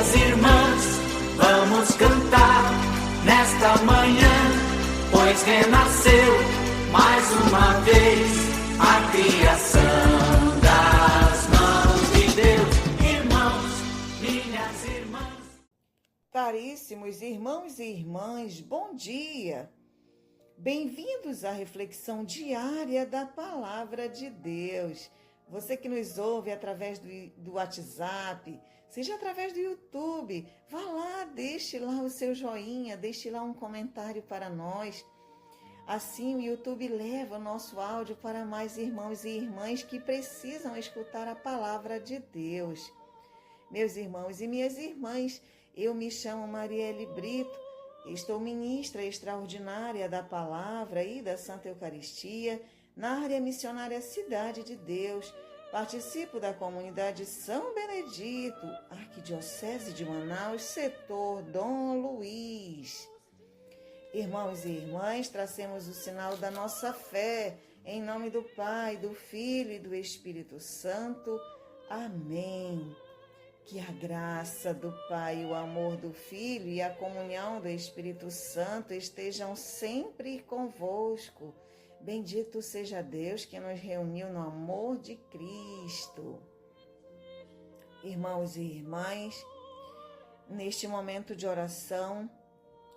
minhas irmãs, vamos cantar nesta manhã, pois renasceu mais uma vez a criação das mãos de Deus. Irmãos, minhas irmãs. Caríssimos irmãos e irmãs, bom dia! Bem-vindos à reflexão diária da Palavra de Deus. Você que nos ouve através do WhatsApp, seja através do YouTube, vá lá, deixe lá o seu joinha, deixe lá um comentário para nós. Assim o YouTube leva o nosso áudio para mais irmãos e irmãs que precisam escutar a Palavra de Deus. Meus irmãos e minhas irmãs, eu me chamo Marielle Brito, estou ministra extraordinária da Palavra e da Santa Eucaristia na área missionária Cidade de Deus. Participo da comunidade São Benedito, Arquidiocese de Manaus, setor Dom Luiz. Irmãos e irmãs, tracemos o sinal da nossa fé, em nome do Pai, do Filho e do Espírito Santo. Amém. Que a graça do Pai, o amor do Filho e a comunhão do Espírito Santo estejam sempre convosco. Bendito seja Deus que nos reuniu no amor de Cristo. Irmãos e irmãs, neste momento de oração,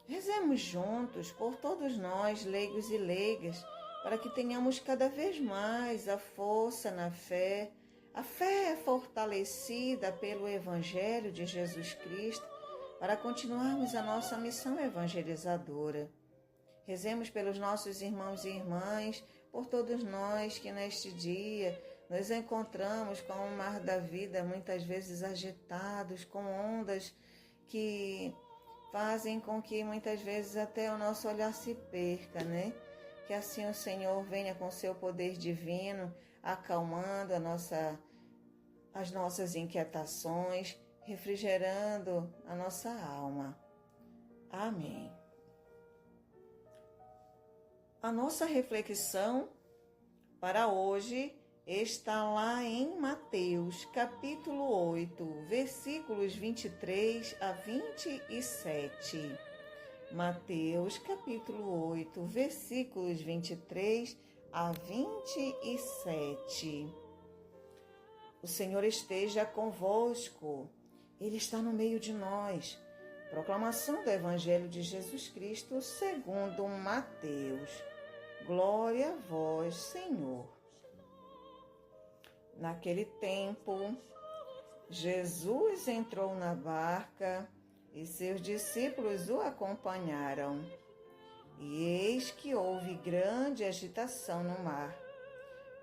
rezemos juntos por todos nós, leigos e leigas, para que tenhamos cada vez mais a força na fé. A fé é fortalecida pelo Evangelho de Jesus Cristo para continuarmos a nossa missão evangelizadora. Rezemos pelos nossos irmãos e irmãs, por todos nós que neste dia nos encontramos com o mar da vida, muitas vezes agitados, com ondas que fazem com que muitas vezes até o nosso olhar se perca, né? Que assim o Senhor venha com seu poder divino, acalmando as nossas inquietações, refrigerando a nossa alma. Amém. A nossa reflexão para hoje está lá em Mateus, capítulo 8, versículos 23 a 27. Mateus, capítulo 8, versículos 23 a 27. O Senhor esteja convosco, Ele está no meio de nós. Proclamação do Evangelho de Jesus Cristo segundo Mateus. Glória a vós, Senhor. Naquele tempo, Jesus entrou na barca e seus discípulos o acompanharam. E eis que houve grande agitação no mar,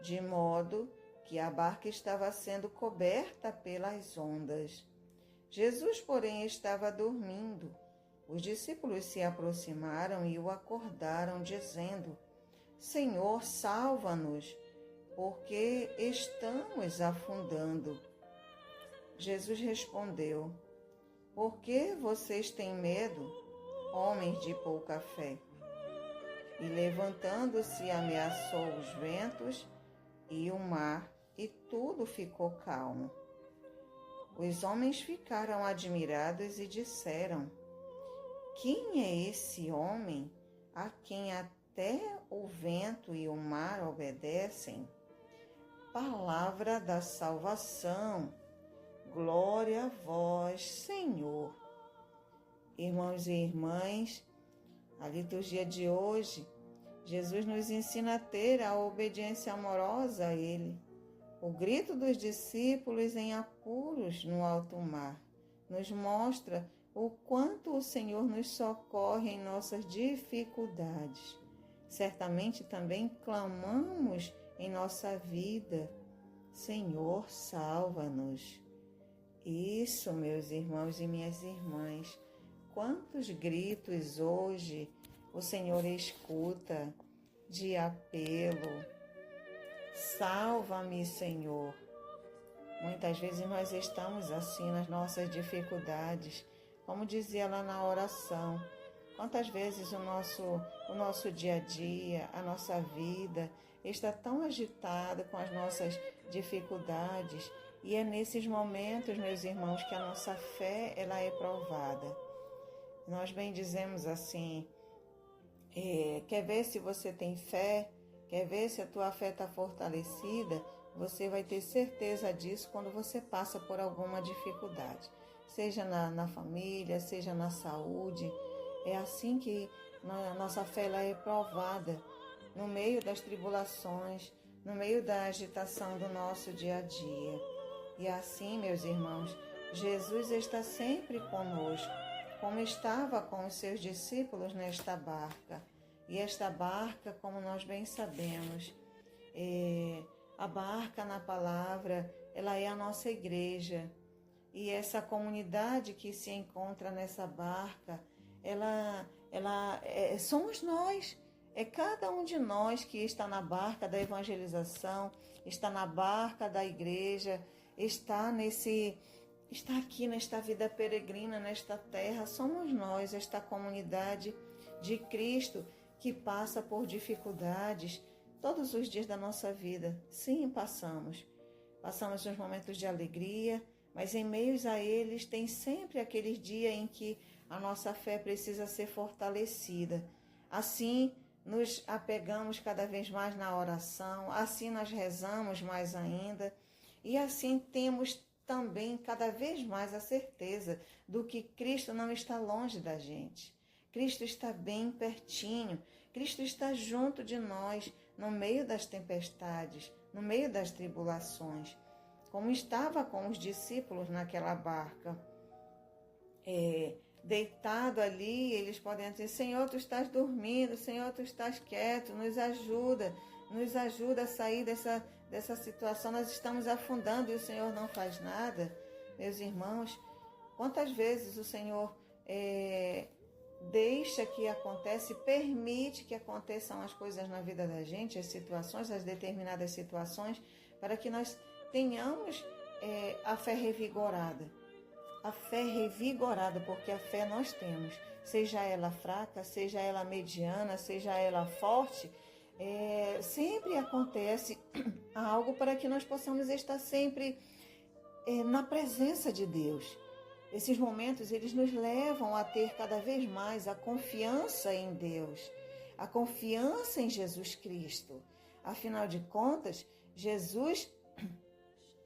de modo que a barca estava sendo coberta pelas ondas. Jesus, porém, estava dormindo. Os discípulos se aproximaram e o acordaram, dizendo: Senhor, salva-nos, porque estamos afundando. Jesus respondeu: Por que vocês têm medo, homens de pouca fé? E levantando-se, ameaçou os ventos e o mar, e tudo ficou calmo. Os homens ficaram admirados e disseram: Quem é esse homem a quem até o vento e o mar obedecem? Palavra da salvação. Glória a vós, Senhor. Irmãos e irmãs, a liturgia de hoje, Jesus nos ensina a ter a obediência amorosa a Ele. O grito dos discípulos em apuros no alto mar nos mostra o quanto o Senhor nos socorre em nossas dificuldades. Certamente também clamamos em nossa vida: Senhor, salva-nos. Isso, meus irmãos e minhas irmãs, quantos gritos hoje o Senhor escuta de apelo. Salva-me, Senhor. Muitas vezes nós estamos assim nas nossas dificuldades, como dizia lá na oração. Quantas vezes o nosso dia a dia, a nossa vida está tão agitado com as nossas dificuldades E é nesses momentos, meus irmãos, que a nossa fé ela é provada. Nós bem dizemos assim, quer ver se você tem fé, quer ver se a tua fé está fortalecida, você vai ter certeza disso quando você passa por alguma dificuldade. Seja na família, seja na saúde. É assim que a nossa fé ela é provada, no meio das tribulações, no meio da agitação do nosso dia a dia. E assim, meus irmãos, Jesus está sempre conosco, como estava com os seus discípulos nesta barca. E esta barca, como nós bem sabemos, a barca na palavra, ela é a nossa igreja. E essa comunidade que se encontra nessa barca, somos nós. É cada um de nós que está na barca da evangelização, está na barca da igreja, está aqui nesta vida peregrina, nesta terra. Somos nós, esta comunidade de Cristo que passa por dificuldades todos os dias da nossa vida. Sim, passamos. Passamos os momentos de alegria, mas em meios a eles tem sempre aqueles dias em que a nossa fé precisa ser fortalecida. Assim, nos apegamos cada vez mais na oração, assim nós rezamos mais ainda, e assim temos também cada vez mais a certeza do que Cristo não está longe da gente. Cristo está bem pertinho, Cristo está junto de nós, no meio das tempestades, no meio das tribulações, como estava com os discípulos naquela barca. Deitado ali, eles podem dizer, Senhor, tu estás dormindo, Senhor, tu estás quieto, nos ajuda a sair dessa situação, nós estamos afundando e o Senhor não faz nada. Meus irmãos, quantas vezes o Senhor deixa que acontece, permite que aconteçam as coisas na vida da gente, as situações, as determinadas situações, para que nós tenhamos a fé revigorada. A fé revigorada, porque a fé nós temos, seja ela fraca, seja ela mediana, seja ela forte, sempre acontece algo para que nós possamos estar sempre na presença de Deus. Esses momentos, eles nos levam a ter cada vez mais a confiança em Deus, a confiança em Jesus Cristo. Afinal de contas, Jesus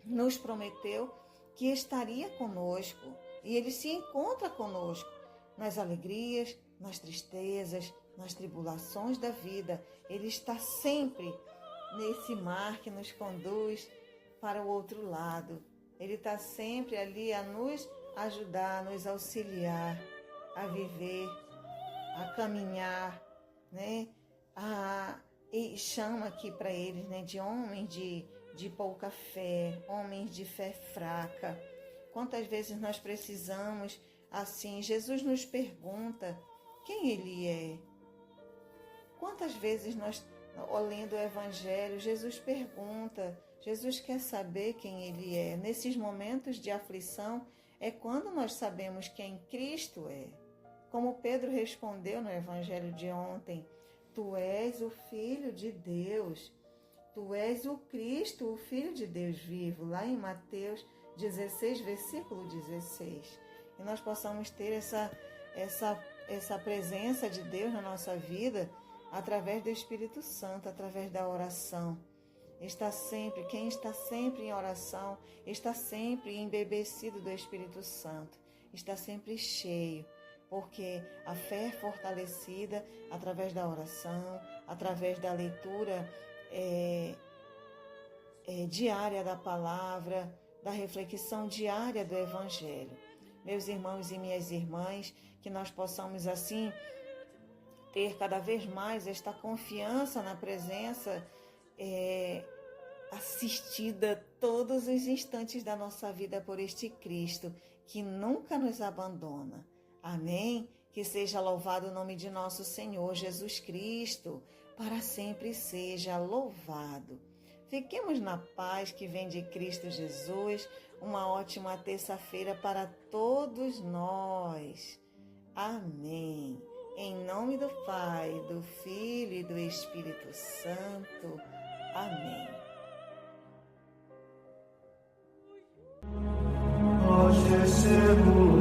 nos prometeu que estaria conosco, e Ele se encontra conosco nas alegrias, nas tristezas, nas tribulações da vida. Ele está sempre nesse mar que nos conduz para o outro lado. Ele está sempre ali a nos ajudar, a nos auxiliar a viver, a caminhar, né? E chama aqui para eles, né, de homens de pouca fé, homens de fé fraca. Quantas vezes nós precisamos assim? Jesus nos pergunta quem Ele é. Quantas vezes nós, lendo o Evangelho, Jesus pergunta, Jesus quer saber quem Ele é. Nesses momentos de aflição é quando nós sabemos quem Cristo é. Como Pedro respondeu no Evangelho de ontem, Tu és o Filho de Deus, Tu és o Cristo, o Filho de Deus vivo, lá em Mateus 16, versículo 16. E nós possamos ter essa presença de Deus na nossa vida através do Espírito Santo, através da oração. Quem está sempre em oração, está sempre embebecido do Espírito Santo, está sempre cheio, porque a fé é fortalecida através da oração, através da leitura diária da palavra, da reflexão diária do Evangelho. Meus irmãos e minhas irmãs, que nós possamos assim ter cada vez mais esta confiança na presença assistida todos os instantes da nossa vida por este Cristo, que nunca nos abandona. Amém? Que seja louvado o nome de nosso Senhor Jesus Cristo, para sempre seja louvado. Fiquemos na paz que vem de Cristo Jesus. Uma ótima terça-feira para todos nós. Amém. Em nome do Pai, do Filho e do Espírito Santo. Amém. recebo